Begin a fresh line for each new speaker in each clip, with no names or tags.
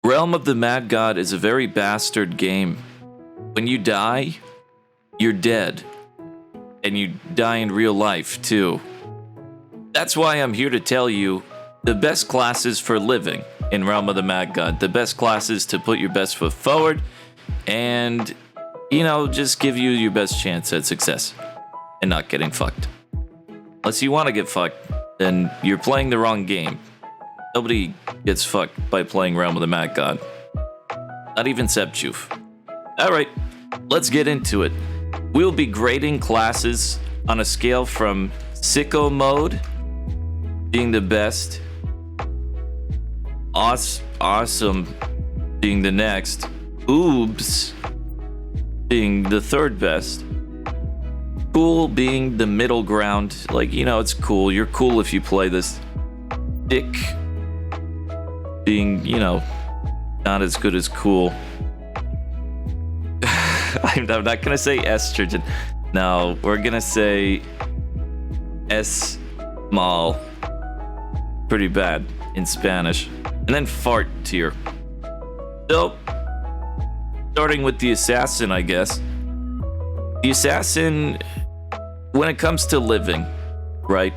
Realm of the Mad God is a very bastard game. When you die, you're dead. And you die in real life, too. That's why I'm here to tell you the best classes for living in Realm of the Mad God. The best classes to put your best foot forward and, you know, just give you your best chance at success and not getting fucked. Unless you want to get fucked, then you're playing the wrong game. Nobody gets fucked by playing Realm of the Mad God. Not even Sepchuf. Alright, let's get into it. We'll be grading classes on a scale from sicko mode being the best, awesome being the next, oobs being the third best, cool being the middle ground. Like, you know, it's cool. You're cool if you play this. Dick being, you know, not as good as cool. I'm not gonna say estrogen. No, we're gonna say S-mal. Pretty bad in Spanish. And then fart tier. So, starting with the assassin, I guess. The assassin, when it comes to living, right?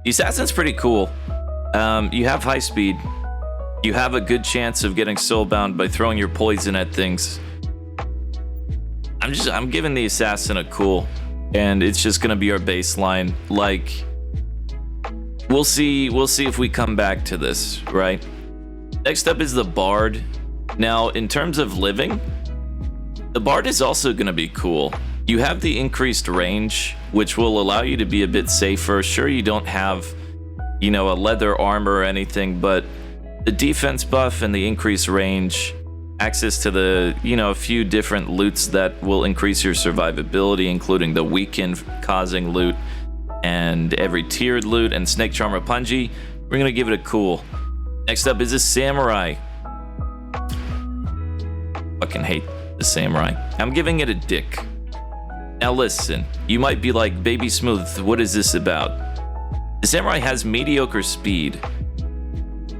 The assassin's pretty cool. You have high speed. You have a good chance of getting soulbound by throwing your poison at things. I'm giving the assassin a cool, and it's just gonna be our baseline. Like, we'll see if we come back to this, right? Next up is the bard. Now, in terms of living, the bard is also gonna be cool. You have the increased range, which will allow you to be a bit safer. Sure, you don't have, you know, a leather armor or anything, but the defense buff and the increased range, access to the, you know, a few different loots that will increase your survivability, including the weaken causing loot and every tiered loot and Snake Charmer Punji. We're gonna give it a cool. Next up is a samurai. Fucking hate the samurai. I'm giving it a dick. Now listen, you might be like, Baby Smooth, what is this about? The samurai has mediocre speed,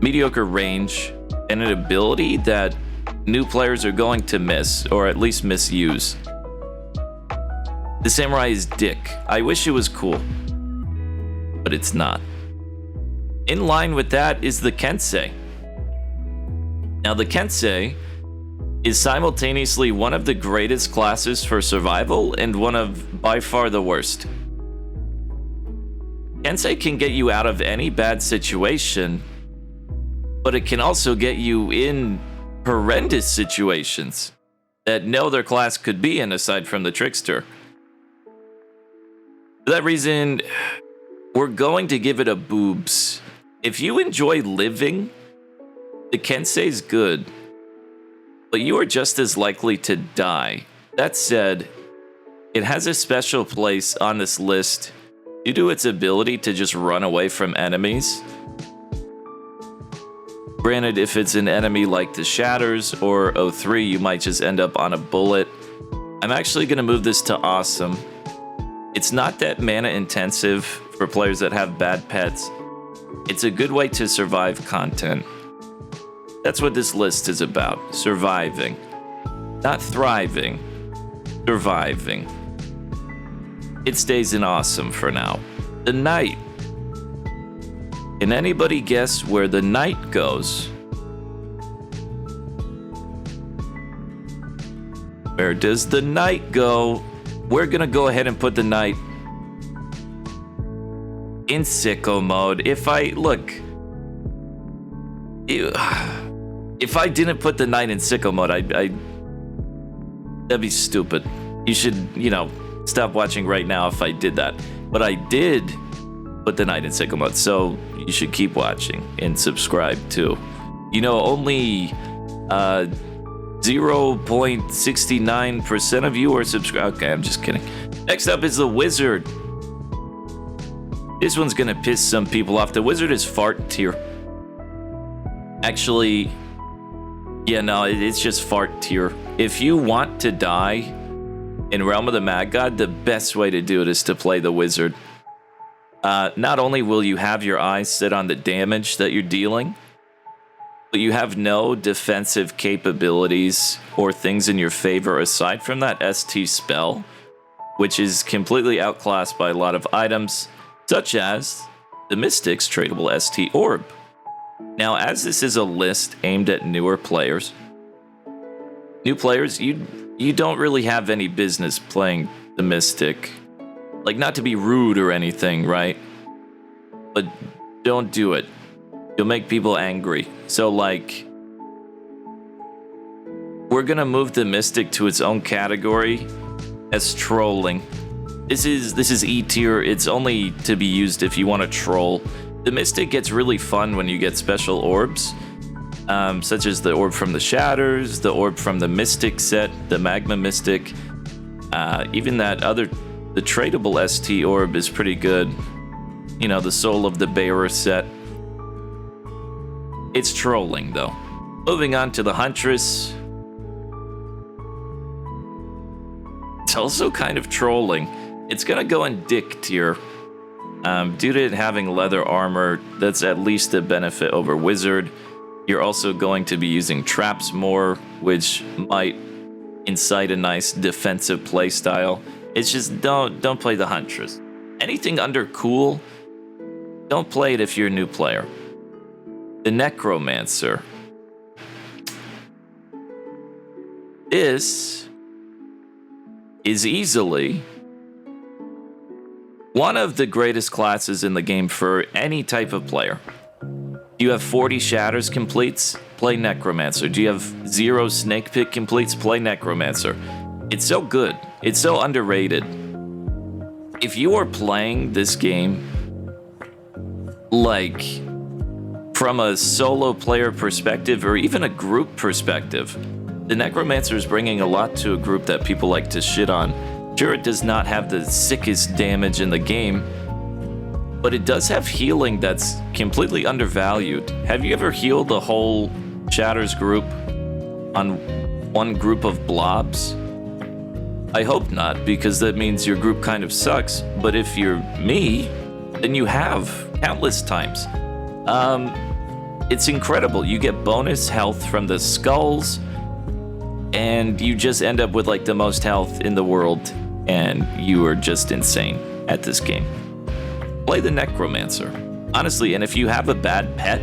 mediocre range, and an ability that new players are going to miss, or at least misuse. The samurai is dick. I wish it was cool, but it's not. In line with that is the Kensei. Now the Kensei is simultaneously one of the greatest classes for survival and one of by far the worst. Kensei can get you out of any bad situation, but it can also get you in horrendous situations that no other class could be in aside from the Trickster. For that reason, we're going to give it a boobs. If you enjoy living, the Kensei's good, but you are just as likely to die. That said, it has a special place on this list due to its ability to just run away from enemies. Granted, if it's an enemy like the Shatters or O3, you might just end up on a bullet. I'm actually going to move this to awesome. It's not that mana intensive for players that have bad pets. It's a good way to survive content. That's what this list is about. Surviving. Not thriving. Surviving. It stays in awesome for now. The Knight. Can anybody guess where the Knight goes? Where does the Knight go? We're gonna go ahead and put the Knight in sicko mode. If I didn't put the Knight in sicko mode, that'd be stupid. You should, you know, stop watching right now if I did that. But I did put the Knight in sicko mode, so you should keep watching and subscribe too. You know, only 0.69% of you are subscribed. Okay, I'm just kidding. Next up is the Wizard. This one's gonna piss some people off. The Wizard is fart tier. Actually, yeah, no, it's just fart tier. If you want to die in Realm of the Mad God, the best way to do it is to play the Wizard. Not only will you have your eyes set on the damage that you're dealing, but you have no defensive capabilities or things in your favor aside from that ST spell, which is completely outclassed by a lot of items, such as the Mystic's tradable ST Orb. Now, as this is a list aimed at newer players, you don't really have any business playing the Mystic. Like, not to be rude or anything, right? But don't do it. You'll make people angry. So, like, we're gonna move the Mystic to its own category as trolling. This is E tier. It's only to be used if you want to troll. The Mystic gets really fun when you get special orbs, such as the Orb from the Shatters, the Orb from the Mystic set, the Magma Mystic. Even that other, the tradable ST Orb is pretty good. You know, the Soul of the Bearer set. It's trolling, though. Moving on to the Huntress. It's also kind of trolling. It's gonna go in Dick tier. Due to it having leather armor, that's at least a benefit over Wizard. You're also going to be using traps more, which might incite a nice defensive playstyle. It's just don't play the Huntress. Anything under cool, don't play it if you're a new player. The Necromancer. This is easily one of the greatest classes in the game for any type of player. You have 40 Shatters completes, play Necromancer. Do you have 0 Snake Pit completes, play Necromancer. It's so good. It's so underrated. If you are playing this game, like, from a solo player perspective or even a group perspective, the Necromancer is bringing a lot to a group that people like to shit on. Sure, it does not have the sickest damage in the game, but it does have healing that's completely undervalued. Have you ever healed a whole Shatters group on one group of blobs? I hope not, because that means your group kind of sucks. But if you're me, then you have countless times. It's incredible. You get bonus health from the skulls, and you just end up with like the most health in the world, and you are just insane at this game. Play the Necromancer. Honestly, and if you have a bad pet,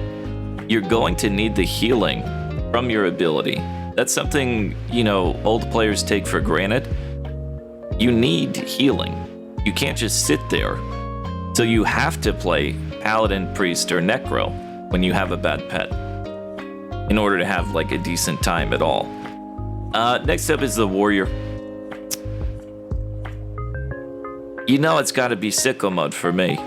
you're going to need the healing from your ability. That's something, you know, old players take for granted. You need healing. You can't just sit there. So you have to play Paladin, Priest, or Necro when you have a bad pet in order to have like a decent time at all. Next up is the Warrior. You know it's got to be sicko mode for me.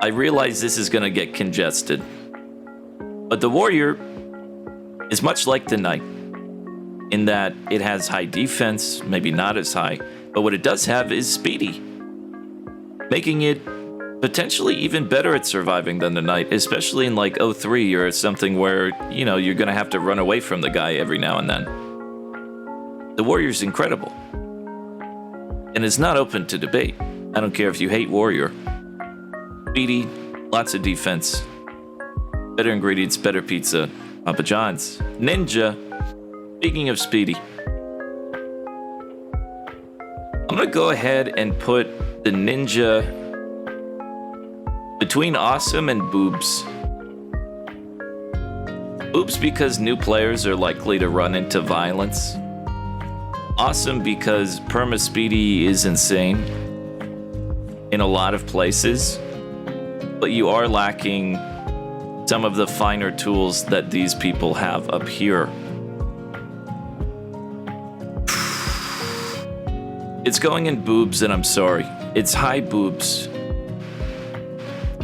I realize this is going to get congested. But the Warrior is much like the Knight in that it has high defense, maybe not as high, but what it does have is speedy, making it potentially even better at surviving than the Knight, especially in like 03 or something where, you know, you're going to have to run away from the guy every now and then. The Warrior's incredible. And it's not open to debate. I don't care if you hate Warrior. Speedy, lots of defense, better ingredients, better pizza, Papa John's. Ninja, speaking of speedy, I'm gonna go ahead and put the Ninja between awesome and boobs. Boobs because new players are likely to run into violence. Awesome because perma speedy is insane in a lot of places, but you are lacking some of the finer tools that these people have up here. It's going in boobs, and I'm sorry. It's high boobs.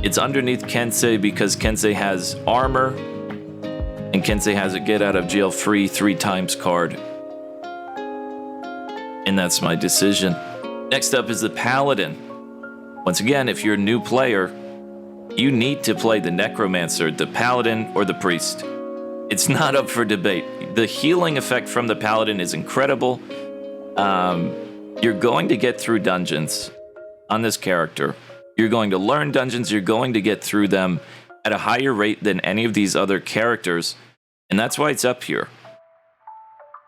It's underneath Kensei because Kensei has armor, and Kensei has a get out of jail free 3 times card. And that's my decision. Next up is the Paladin. Once again, if you're a new player, you need to play the Necromancer, the Paladin, or the Priest. It's not up for debate. The healing effect from the Paladin is incredible. You're going to get through dungeons on this character. You're going to learn dungeons, you're going to get through them, at a higher rate than any of these other characters, and that's why it's up here.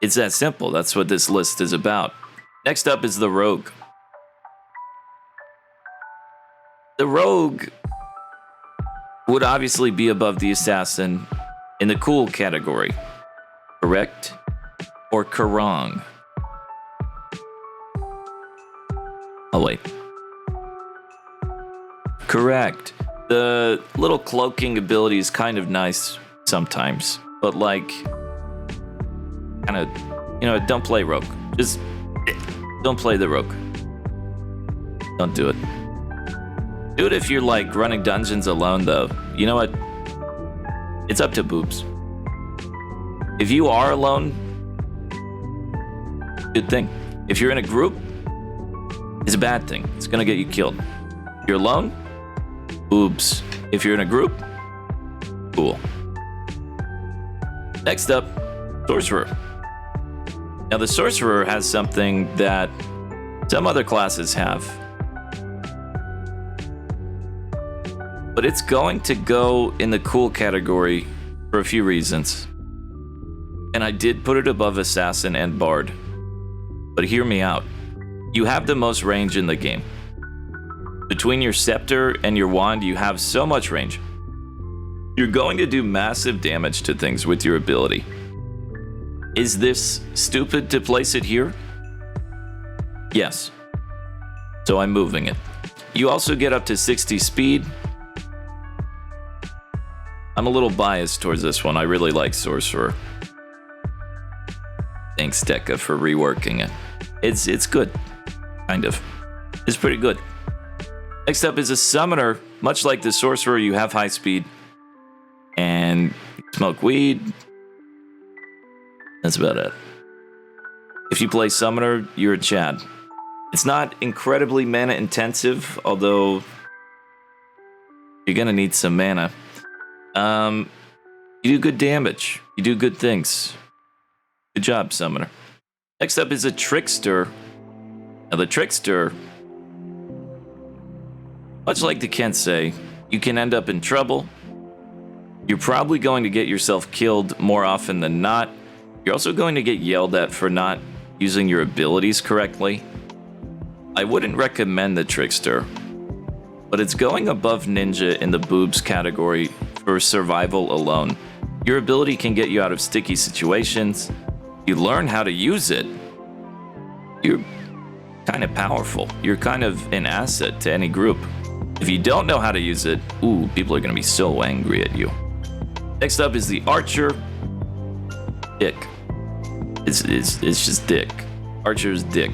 It's that simple. That's what this list is about. Next up is the Rogue. The Rogue would obviously be above the Assassin in the cool category. Correct or wrong? Oh, wait. Correct. The little cloaking ability is kind of nice sometimes, but like, kind of, you know, don't play Rogue. Just don't play the Rogue. Don't do it. Do it if you're like running dungeons alone, though. You know what? It's up to boobs. If you are alone, good thing. If you're in a group, it's a bad thing. It's gonna get you killed. If you're alone, boobs. If you're in a group, cool. Next up, Sorcerer. Now the Sorcerer has something that some other classes have, but it's going to go in the cool category for a few reasons. And I did put it above Assassin and Bard. But hear me out. You have the most range in the game. Between your scepter and your wand, you have so much range. You're going to do massive damage to things with your ability. Is this stupid to place it here? Yes. So I'm moving it. You also get up to 60 speed. I'm a little biased towards this one. I really like Sorcerer. Thanks, Deca, for reworking it. It's good. Kind of. It's pretty good. Next up is a Summoner. Much like the Sorcerer, you have high speed. And smoke weed. That's about it. If you play Summoner, you're a Chad. It's not incredibly mana intensive, although you're gonna need some mana. You do good damage. You do good things. Good job, Summoner. Next up is a Trickster. Now the Trickster, much like the Kensei, you can end up in trouble. You're probably going to get yourself killed more often than not. You're also going to get yelled at for not using your abilities correctly. I wouldn't recommend the Trickster, but it's going above Ninja in the boobs category for survival alone. Your ability can get you out of sticky situations. You learn how to use it. You're kind of powerful. You're kind of an asset to any group. If you don't know how to use it, ooh, people are going to be so angry at you. Next up is the Archer. Dick. It's just dick. Archer's dick.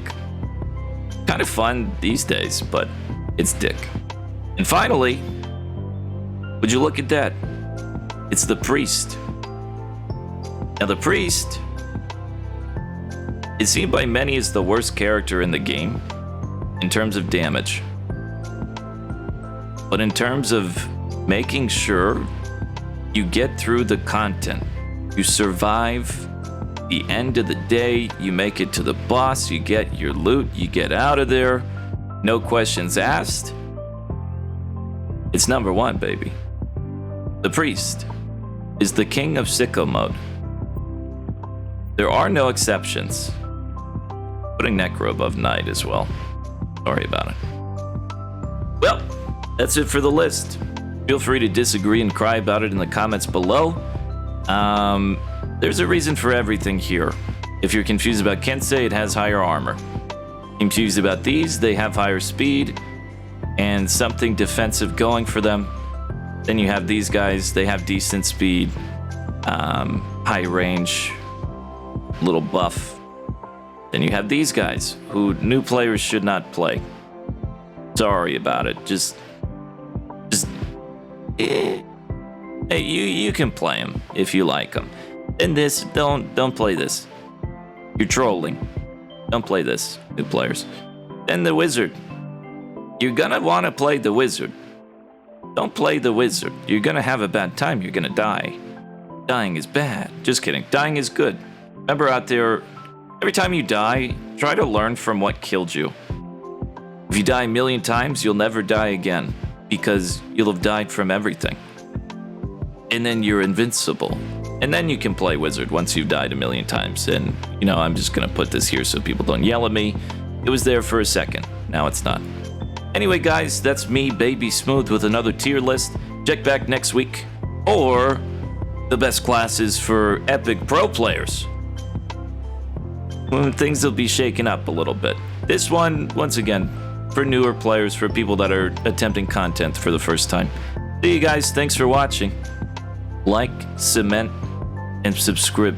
Kind of fun these days, but it's dick. And finally, would you look at that? It's the Priest. Now the Priest is seen by many as the worst character in the game in terms of damage. But in terms of making sure you get through the content, you survive the end of the day, you make it to the boss, you get your loot, you get out of there, no questions asked. It's number one, baby. The Priest is the king of sicko mode. There are no exceptions. Putting Necro above Knight as well. Sorry about it. Well, that's it for the list. Feel free to disagree and cry about it in the comments below. There's a reason for everything here. If you're confused about Kensei, it has higher armor. Confused about these, they have higher speed and something defensive going for them. Then you have these guys, they have decent speed, high range, little buff. Then you have these guys who new players should not play. Sorry about it. Hey, you can play them if you like them. And this, don't play this. You're trolling. Don't play this, new players. Then the Wizard. You're gonna want to play the Wizard. Don't play the Wizard. You're gonna have a bad time. You're gonna die. Dying is bad. Just kidding. Dying is good. Remember out there, every time you die, try to learn from what killed you. If you die a million times, you'll never die again because you'll have died from everything. and then you're invincible. And then you can play Wizard once you've died a million times. And, you know, I'm just gonna put this here so people don't yell at me. It was there for a second, now it's not. Anyway, guys, that's me, Baby Smooth, with another tier list. Check back next week. Or the best classes for epic pro players. Things will be shaken up a little bit. This one, once again, for newer players, for people that are attempting content for the first time. See you guys, thanks for watching. Like, cement, and subscribe.